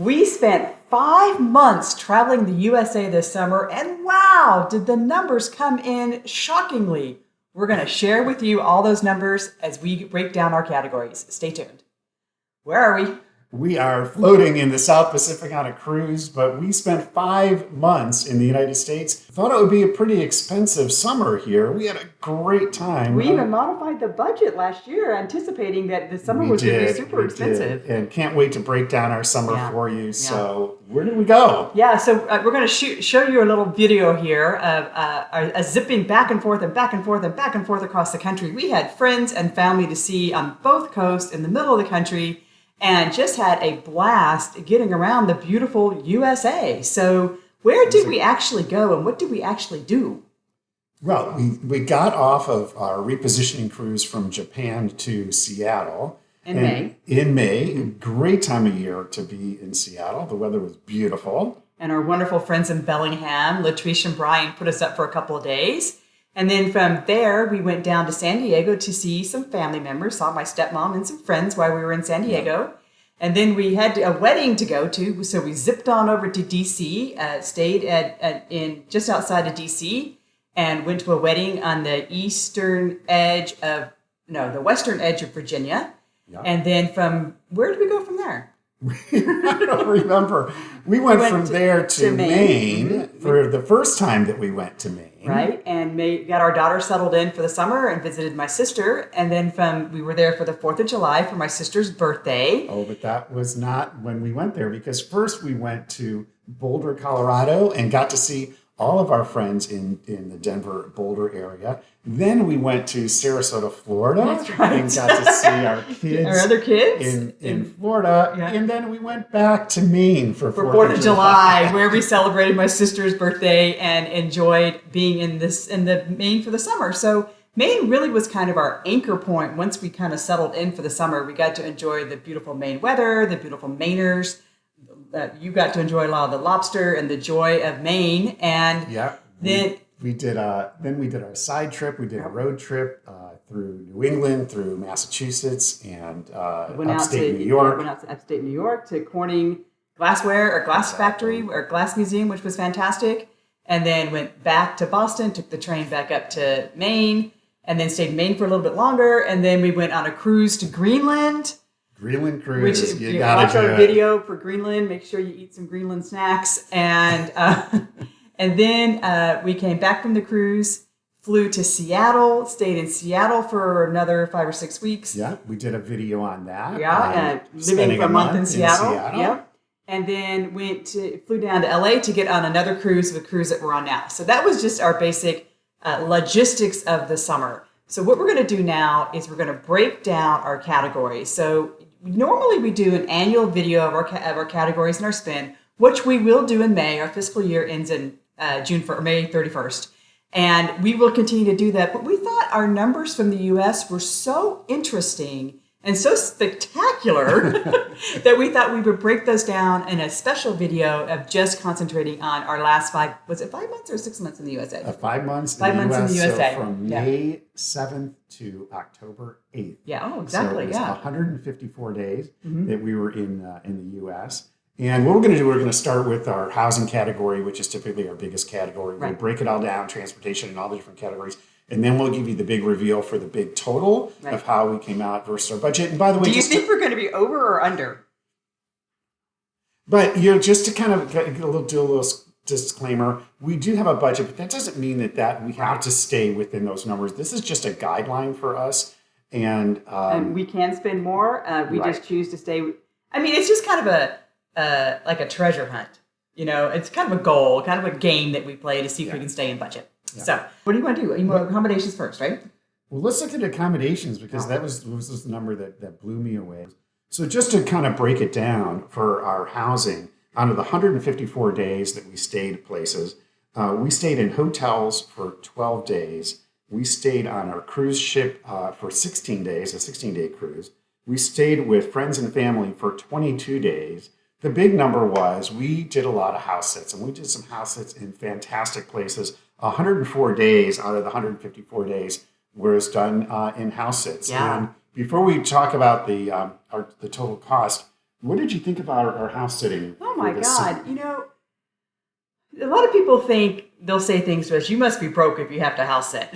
We spent 5 months traveling the USA this summer, and wow, did the numbers come in shockingly. We're going to share with you all those numbers as we break down our categories. Stay tuned. Where are we? We are floating in the South Pacific on a cruise, but we spent 5 months in the United States. Thought it would be a pretty expensive summer here. We had a great time. We even modified the budget last year, anticipating that the summer was going to be super expensive. And can't wait to break down our summer for you. So where did we go? Yeah, so we're going to show you a little video here of a zipping back and forth and back and forth and back and forth across the country. We had friends and family to see on both coasts in the middle of the country, and just had a blast getting around the beautiful USA. So where did we actually go, and what did we actually do? Well, we got off of our repositioning cruise from Japan to Seattle. In May, a great time of year to be in Seattle. The weather was beautiful. And our wonderful friends in Bellingham, Latrice and Brian, put us up for a couple of days. And then from there, we went down to San Diego to see some family members, saw my stepmom and some friends while we were in San Diego. And then we had a wedding to go to, so we zipped on over to D.C., stayed in just outside of D.C., and went to a wedding on the western edge of Virginia. Yeah. And then where did we go from there? I don't remember. We went from there to Maine for the first time that we went to Maine. Right, and got our daughter settled in for the summer and visited my sister. And then we were there for the 4th of July for my sister's birthday. Oh, but that was not when we went there, because first we went to Boulder, Colorado, and got to see all of our friends in the Denver, Boulder area. Then we went to Sarasota, Florida. That's right. And got to see our kids. Our other kids. In Florida. Yeah. And then we went back to Maine for 4th of July, where we celebrated my sister's birthday and enjoyed being in the Maine for the summer. So Maine really was kind of our anchor point. Once we kind of settled in for the summer, we got to enjoy the beautiful Maine weather, the beautiful Mainers. You got to enjoy a lot of the lobster and the joy of Maine. And then we did our side trip. We did a road trip through New England, through Massachusetts, and upstate New York. Went out to upstate New York to Corning Glassware or Glass Factory or Glass Museum, which was fantastic. And then went back to Boston, took the train back up to Maine, and then stayed in Maine for a little bit longer. And then we went on a cruise to Greenland. Greenland cruise. Which you watch our video for Greenland. Make sure you eat some Greenland snacks. And and then we came back from the cruise, flew to Seattle, stayed in Seattle for another 5 or 6 weeks. Yeah, we did a video on that. Yeah, living for a month in Seattle. Yep. And then flew down to LA to get on another cruise, the cruise that we're on now. So that was just our basic logistics of the summer. So what we're going to do now is we're going to break down our categories. So normally we do an annual video of our categories and our spend, which we will do in May. Our fiscal year ends in May 31st. And we will continue to do that. But we thought our numbers from the U.S. were so interesting and so spectacular that we thought we would break those down in a special video of just concentrating on our last 5 months or 6 months in the USA? 5 months. 5 months in the USA. So from May 7th to October 8th. Yeah. Oh, exactly. So it was 154 days that we were in the U.S. And what we're going to do, we're going to start with our housing category, which is typically our biggest category. We'll break it all down, transportation and all the different categories. And then we'll give you the big reveal for the big total of how we came out versus our budget. And by the way, do you think we're going to be over or under? But just to kind of do a little disclaimer, we do have a budget, but that doesn't mean that we have to stay within those numbers. This is just a guideline for us, and we can spend more. We just choose to stay. I mean, it's just kind of like a treasure hunt. It's kind of a goal, kind of a game that we play to see if we can stay in budget. Yeah. So, what do you want to do? You want accommodations first, right? Well, let's look at accommodations because that was the number that blew me away. So, just to kind of break it down for our housing, out of the 154 days that we stayed places, we stayed in hotels for 12 days. We stayed on our cruise ship for 16 days, a 16-day cruise. We stayed with friends and family for 22 days. The big number was we did a lot of house sits, and we did some house sits in fantastic places. 104 days out of the 154 days was done in house sits. Yeah. And before we talk about the total cost, What did you think about our house sitting? Oh my God. A lot of people think they'll say things to us, you must be broke if you have to house sit.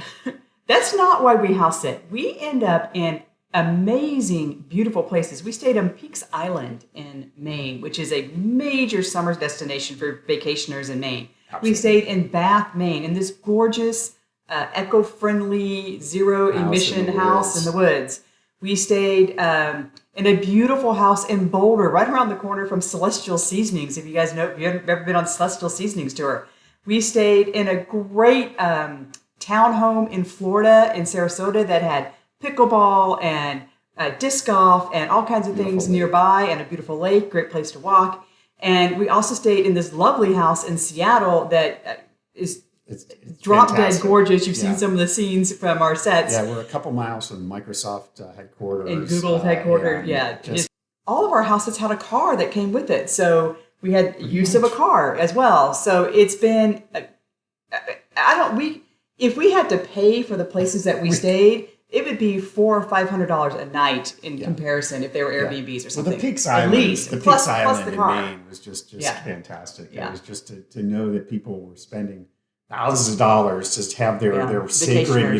That's not why we house sit. We end up in amazing, beautiful places. We stayed on Peaks Island in Maine, which is a major summer destination for vacationers in Maine. Absolutely. We stayed in Bath, Maine, in this gorgeous, eco-friendly, zero-emission house in the woods. We stayed in a beautiful house in Boulder, right around the corner from Celestial Seasonings. If you guys know, if you've ever been on Celestial Seasonings tour, we stayed in a great townhome in Florida, in Sarasota, that had pickleball and disc golf and all kinds of things nearby, and a beautiful lake, great place to walk. And we also stayed in this lovely house in Seattle that is it's drop fantastic. Dead gorgeous. You've seen some of the scenes from our sets. Yeah, we're a couple miles from Microsoft headquarters. And Google's headquarters, all of our houses had a car that came with it. So we had use of a car as well. So it's been, if we had to pay for the places that we stayed, it would be $400 or $500 a night in comparison if they were Airbnbs or something. Well, the Peaks Island, at least, plus the in car. Maine was just fantastic. Yeah. It was just to know that people were spending thousands of dollars to have their sacred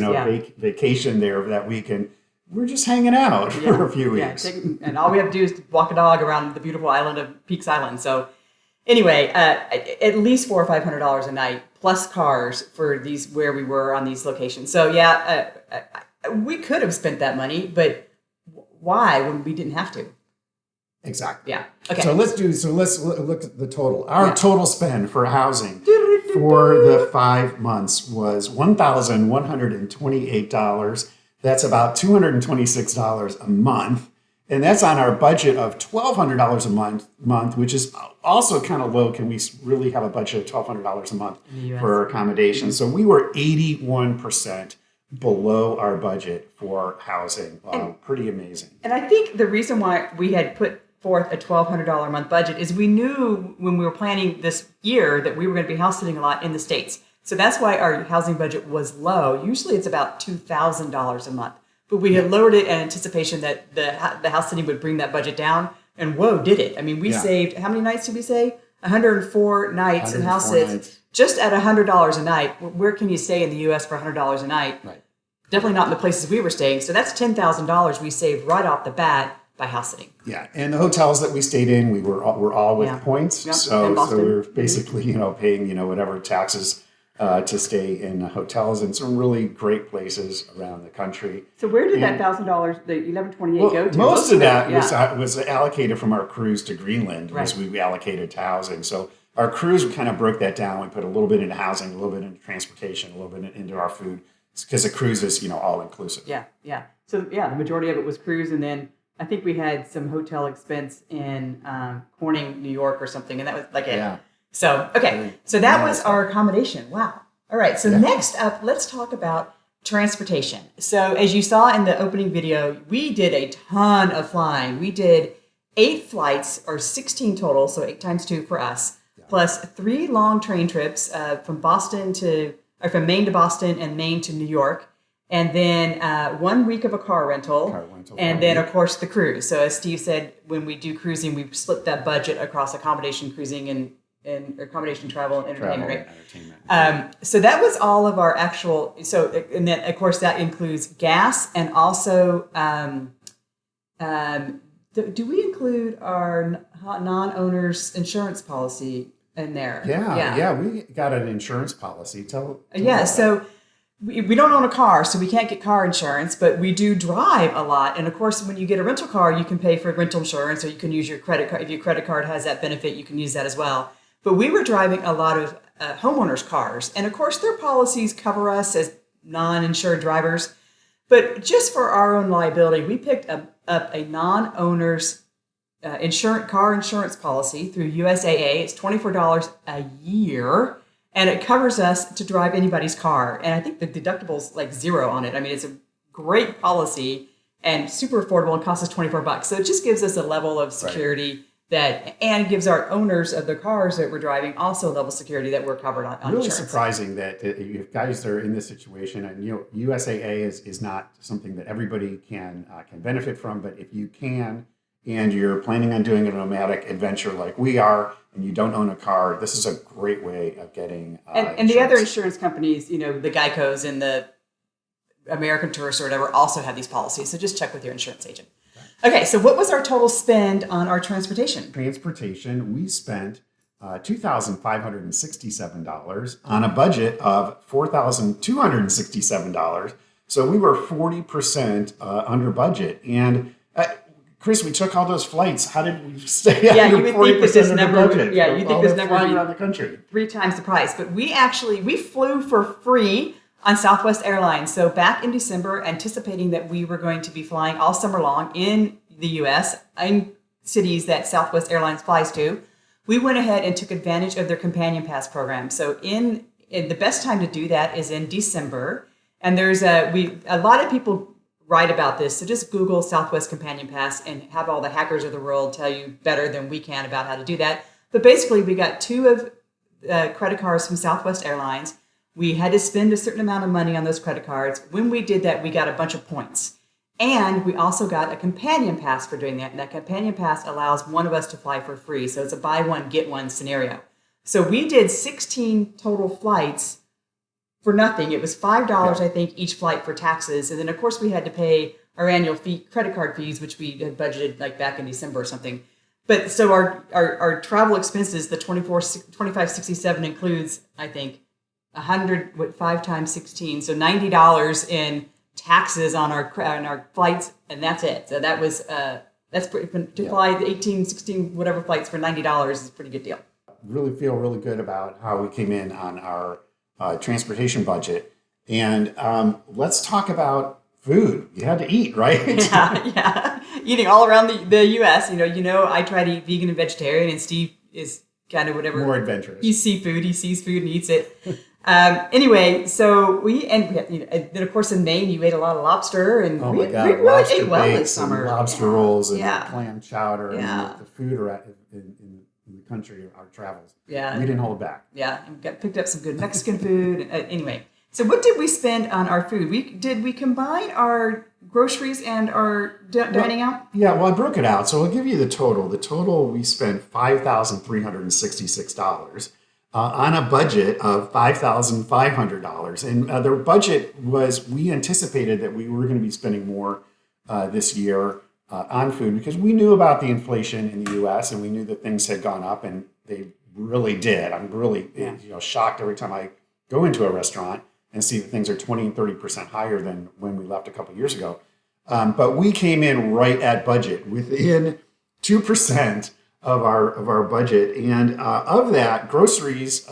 vacation there that week, and we're just hanging out for a few weeks. And all we have to do is walk a dog around the beautiful island of Peaks Island. So anyway, at least $400 or $500 a night plus cars for these where we were on these locations. So we could have spent that money, but why when we didn't have to? Exactly. Yeah. Okay. So let's look at the total. Our total spend for housing for the 5 months was $1,128. That's about $226 a month. And that's on our budget of $1,200 a month, which is also kind of low. Can we really have a budget of $1,200 a month for accommodation? So we were 81% below our budget for housing. Pretty amazing. And I think the reason why we had put forth a $1,200 a month budget is we knew when we were planning this year that we were going to be house sitting a lot in the States. So that's why our housing budget was low. Usually it's about $2,000 a month. But we had lowered it in anticipation that the house sitting would bring that budget down. And whoa, did it. I mean, we saved, how many nights did we say? 104 nights in house sits. Just at $100 a night. Where can you stay in the U.S. for $100 a night? Right. Definitely not in the places we were staying. So that's $10,000 we saved right off the bat by house sitting. Yeah, and the hotels that we stayed in, we were all with points. Yep. So we were basically, paying, whatever taxes to stay in hotels in some really great places around the country. So where did that $1,000, the $1,128 go to? Most of that was allocated from our cruise to Greenland, was we allocated to housing. So our cruise, we kind of broke that down. We put a little bit into housing, a little bit into transportation, a little bit into our food, because the cruise is, all inclusive. Yeah. So the majority of it was cruise, and then I think we had some hotel expense in Corning, New York or something, and that was like it. Yeah. So, okay. So that was our accommodation. Wow. All right. So next up, let's talk about transportation. So as you saw in the opening video, we did a ton of flying. We did 8 flights, or 16 total, so 8 times 2 for us, plus 3 long train trips from Maine to Boston and Maine to New York. And then 1 week of a car rental and then, of course, the cruise. So as Steve said, when we do cruising, we split that budget across accommodation, cruising, and accommodation, travel, and entertainment. So that was all of our actual. So, and then, of course, that includes gas, and also, do we include our non-owners insurance policy in there? Yeah, we got an insurance policy. Tell so we don't own a car, so we can't get car insurance, but we do drive a lot. And of course, when you get a rental car, you can pay for rental insurance, or you can use your credit card. If your credit card has that benefit, you can use that as well. But we were driving a lot of homeowners' cars. And of course, their policies cover us as non-insured drivers. But just for our own liability, we picked up a non-owner's car insurance policy through USAA. It's $24 a year. And it covers us to drive anybody's car. And I think the deductible's like $0 on it. I mean, it's a great policy and super affordable and costs us $24. So it just gives us a level of security and gives our owners of the cars that we're driving also a level of security that we're covered on really insurance. Surprising that if guys are in this situation, and USAA is not something that everybody can benefit from, but if you can, and you're planning on doing a nomadic adventure like we are, and you don't own a car, this is a great way of getting and the other insurance companies, the Geicos and the American Tourists or whatever also have these policies. So just check with your insurance agent. Okay, so what was our total spend on our transportation? Transportation, we spent $2,567 on a budget of $4,267. So we were 40% under budget. And Chris, we took all those flights. How did we stay under 40% of the budget? Yeah, you think this number flying around the country? 3 times the price. But we flew for free on Southwest Airlines. So back in December, anticipating that we were going to be flying all summer long in the U.S., in cities that Southwest Airlines flies to, we went ahead and took advantage of their Companion Pass program. So in the best time to do that is in December. And there's a lot of people write about this. So just Google Southwest Companion Pass and have all the hackers of the world tell you better than we can about how to do that. But basically, we got 2 of credit cards from Southwest Airlines. We had to spend a certain amount of money on those credit cards. When we did that, we got a bunch of points. And we also got a companion pass for doing that. And that companion pass allows one of us to fly for free. So it's a buy one, get one scenario. So we did 16 total flights for nothing. It was $5, I think, each flight for taxes. And then, of course, we had to pay our annual credit card fees, which we had budgeted like back in December or something. But so our travel expenses, the $25.67 includes, I think, 5 times 16, so $90 in taxes on our flights, and that's it. So that was that's pretty, to fly the 18, 16, whatever flights for $90 is a pretty good deal. Really feel really good about how we came in on our transportation budget, and let's talk about food. You had to eat, right? Yeah. Eating all around the U.S. I try to eat vegan and vegetarian, and Steve is kind of whatever. More adventurous. He's seafood. He sees food and eats it. Anyway, so then of course in Maine you ate a lot of lobster, and we really ate well this summer. Lobster rolls and clam chowder, and the food in the country, our travels. Yeah, we didn't hold back. Yeah, and picked up some good Mexican food. Anyway, so what did we spend on our food? Did we combine our groceries and our dining out? Yeah, well, I broke it out, so I'll give you the total. The total, we spent $5,366. On a budget of $5,500. And the budget was, we anticipated that we were going to be spending more this year on food because we knew about the inflation in the U.S. and we knew that things had gone up, and they really did. I'm really shocked every time I go into a restaurant and see that things are 20 and 30% higher than when we left a couple of years ago. But we came in right at budget, within 2% of our budget, and of that, groceries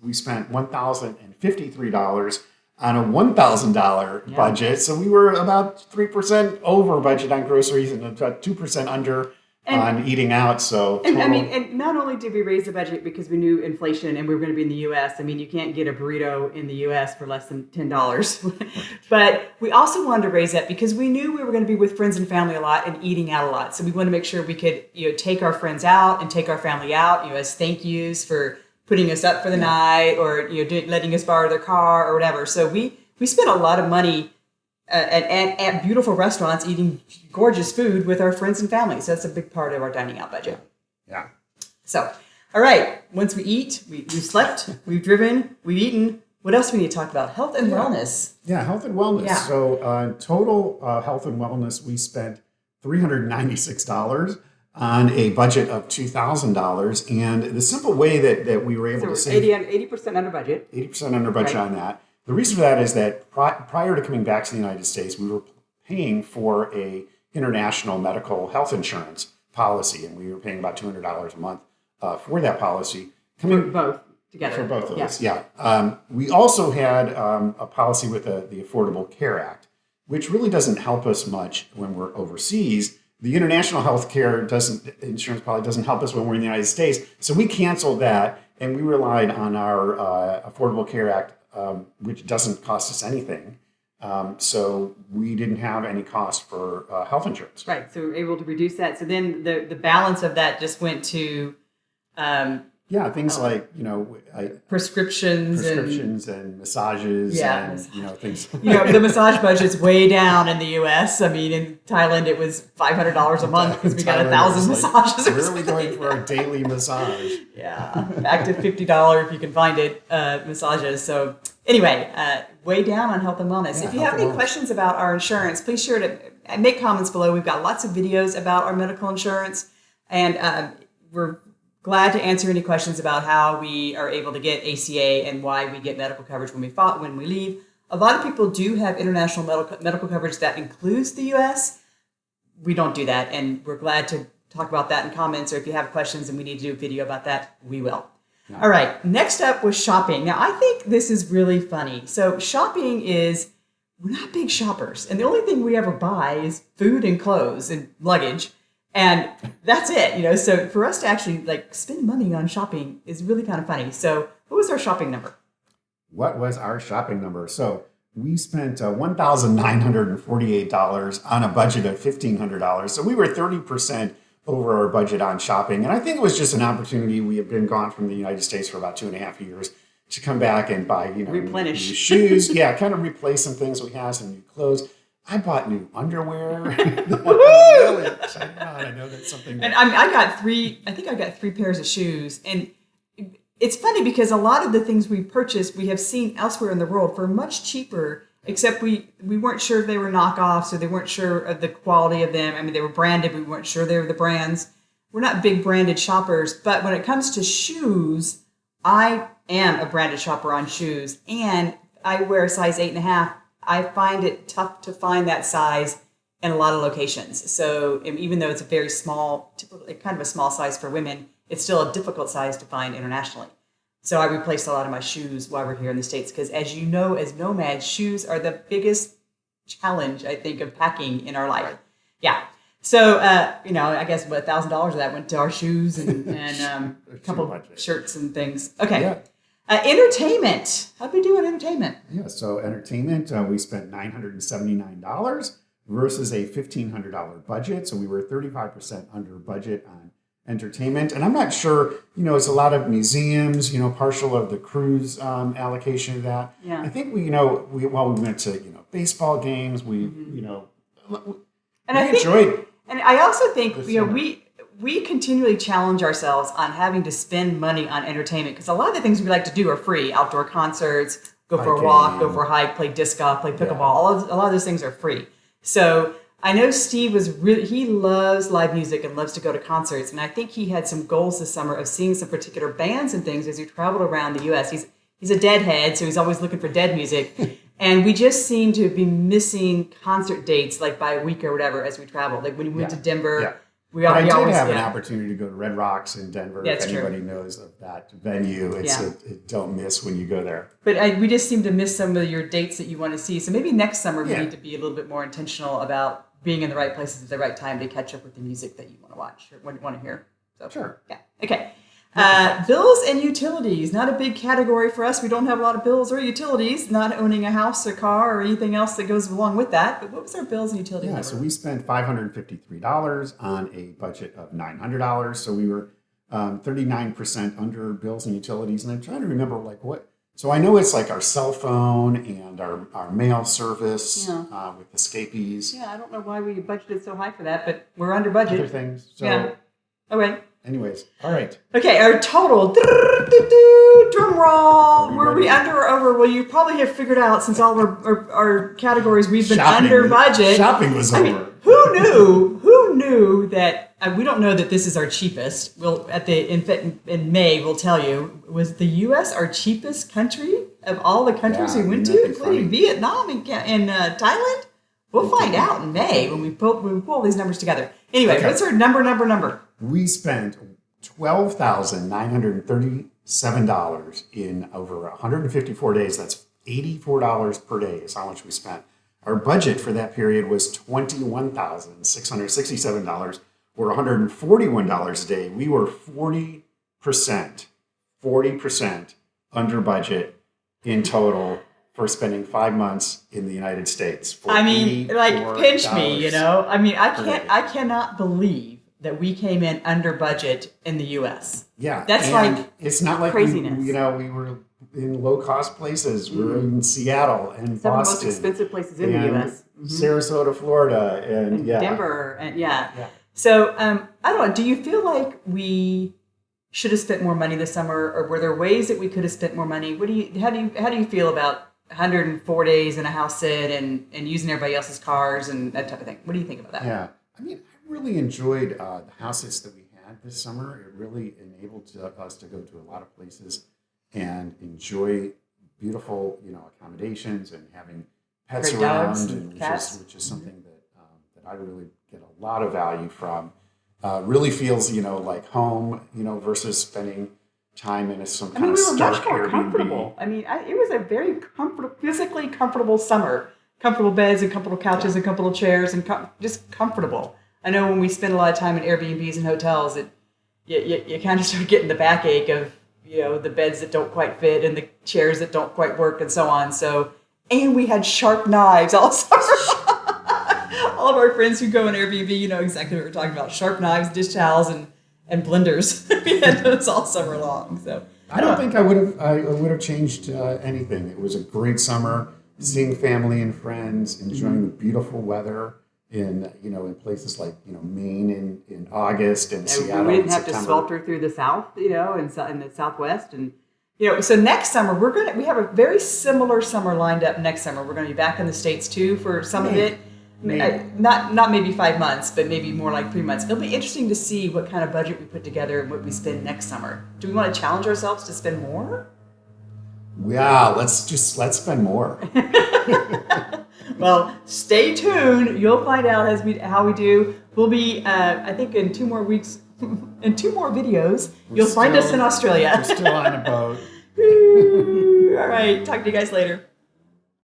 we spent $1,053 on a $1,000 budget. So we were about 3% over budget on groceries and about 2% under on eating out. So and not only did we raise the budget because we knew inflation and we were going to be in the U.S. I mean, you can't get a burrito in the U.S. for less than $10. But we also wanted to raise that because we knew we were going to be with friends and family a lot and eating out a lot. So we wanted to make sure we could take our friends out and take our family out, as thank yous for putting us up for the night, or letting us borrow their car or whatever. So we spent a lot of money at beautiful restaurants eating gorgeous food with our friends and family. So that's a big part of our dining out budget. Yeah. So, all right. Once we eat, we've slept, we've driven, we've eaten. What else do we need to talk about? Health and wellness. Yeah, health and wellness. Yeah. So total health and wellness, we spent $396 on a budget of $2,000. And the simple way that we were able to save 80% under budget. 80% under budget on that. The reason for that is that prior to coming back to the United States, we were paying for a international medical health insurance policy, and we were paying about $200 a month for that policy. For both together. For both of us, yeah. We also had a policy with the Affordable Care Act, which really doesn't help us much when we're overseas. The international health care insurance policy doesn't help us when we're in the United States. So we canceled that, and we relied on our Affordable Care Act, which doesn't cost us anything. So we didn't have any cost for health insurance. Right. So we were able to reduce that. So then the balance of that just went to Yeah, things like, prescriptions and massages and, things. The massage budget's way down in the U.S. I mean, in Thailand, it was $500 a month because we got 1,000 massages. Where are we going for our daily massage? Yeah, back to $50 if you can find it, massages. So anyway, way down on health and wellness. If you have any questions about our insurance, please share it and make comments below. We've got lots of videos about our medical insurance, and we're glad to answer any questions about how we are able to get ACA and why we get medical coverage when we leave. A lot of people do have international medical coverage that includes the U.S. We don't do that, and we're glad to talk about that in comments, or if you have questions and we need to do a video about that, we will. Yeah. All right, next up was shopping. Now, I think this is really funny. So shopping we're not big shoppers, and the only thing we ever buy is food and clothes and luggage. And that's it, So for us to actually spend money on shopping is really kind of funny. So what was our shopping number? What was our shopping number? So we spent $1,948 on a budget of $1,500. So we were 30% over our budget on shopping. And I think it was just an opportunity. We have been gone from the United States for about 2.5 years to come back and buy, replenish new shoes. Yeah, kind of replace some things we have, some new clothes. I bought new underwear. Really excited about. I know that's something. And I got three pairs of shoes. And it's funny because a lot of the things we purchased, we have seen elsewhere in the world for much cheaper, except we weren't sure if they were knockoffs or they weren't sure of the quality of them. I mean, they were branded, but we weren't sure they were the brands. We're not big branded shoppers, but when it comes to shoes, I am a branded shopper on shoes, and I wear a size 8.5. I find it tough to find that size in a lot of locations. So even though it's a very small, kind of a small size for women, it's still a difficult size to find internationally. So I replaced a lot of my shoes while we're here in the States because, as you know, as nomads, shoes are the biggest challenge, I think, of packing in our life. Yeah. So, I guess $1,000 of that went to our shoes and a couple of shirts and things. Okay. Yeah. Entertainment. How'd we do on entertainment? Yeah, so entertainment, we spent $979 versus a $1,500 budget. So we were 35% under budget on entertainment. And I'm not sure, it's a lot of museums, partial of the cruise allocation of that. Yeah. I think we went to, baseball games. We, enjoyed. And I also think, we continually challenge ourselves on having to spend money on entertainment because a lot of the things we like to do are free. Outdoor concerts, go for a walk, go for a hike, play disc golf, play pickleball. A lot of those things are free. So I know Steve he loves live music and loves to go to concerts. And I think he had some goals this summer of seeing some particular bands and things as he traveled around the U.S. He's a Deadhead, so he's always looking for Dead music. And we just seem to be missing concert dates by a week or whatever as we travel. Like when we went to Denver. Yeah. I did have an opportunity to go to Red Rocks in Denver. If anybody knows of that venue, it's don't miss when you go there. But we just seem to miss some of your dates that you want to see. So maybe next summer we need to be a little bit more intentional about being in the right places at the right time to catch up with the music that you want to watch or want to hear. So, sure. Yeah. Okay. Bills and utilities, not a big category for us. We don't have a lot of bills or utilities, not owning a house or car or anything else that goes along with that. But what was our bills and utilities? Yeah, so we spent $553 on a budget of $900. So we were 39% under bills and utilities. And I'm trying to remember what. So I know it's our cell phone and our mail service with Escapees. Yeah, I don't know why we budgeted so high for that, but we're under budget. Other things. So, yeah. Okay. Anyways, all right. Okay, our total, drum roll, were we under or over? Well, you probably have figured out since all our categories, we've been under budget. Shopping was over. Mean, who knew that, we don't know that this is our cheapest. We'll, in May, we'll tell you, was the U.S. our cheapest country of all the countries we went to, including Vietnam and Thailand? We'll find out in May when we pull these numbers together. Anyway, what's our number? We spent $12,937 in over 154 days. That's $84 per day is how much we spent. Our budget for that period was $21,667 or $141 a day. We were 40% under budget in total for spending 5 months in the United States. Pinch me, I cannot believe that we came in under budget in the U.S. Yeah. That's and like it's not like craziness. we were in low-cost places. We were in Seattle and some Boston. of the most expensive places in the U.S. Sarasota, Florida, and Denver, and So I don't know. Do you feel like we should have spent more money this summer, or were there ways that we could have spent more money? How do you feel about 104 days in a house sit and using everybody else's cars and that type of thing? What do you think about that? Yeah, I mean, I really enjoyed the house sits that we had this summer. It really enabled us to go to a lot of places and enjoy beautiful, accommodations and having pets Great around, dogs and cats. which is something that I really get a lot of value from. Really feels, like home, versus spending time in some kind of we were stark much more Airbnb. comfortable. It was a very physically comfortable summer. Comfortable beds and comfortable couches and comfortable chairs and just comfortable. I know when we spend a lot of time in Airbnbs and hotels, you kind of start getting the backache of the beds that don't quite fit and the chairs that don't quite work and so on. And we had sharp knives all summer. All of our friends who go on Airbnb, you know exactly what we're talking about. Sharp knives, dish towels, and blenders. We had those all summer long. So I don't think I would have changed anything. It was a great summer, seeing family and friends, enjoying the beautiful weather in places like Maine in August and Seattle. We didn't have September. to swelter through the South, in the Southwest, and so next summer we have a very similar summer lined up. Next summer we're going to be back in the States too for some of it. Not maybe 5 months, but maybe more like 3 months. It'll be interesting to see what kind of budget we put together and what we spend next summer. Do we want to challenge ourselves to spend more? Yeah, let's spend more. Well, stay tuned. You'll find out how we do. We'll be, I think, in 2 more weeks, in 2 more videos. You'll find us in Australia. We're still on a boat. All right. Talk to you guys later.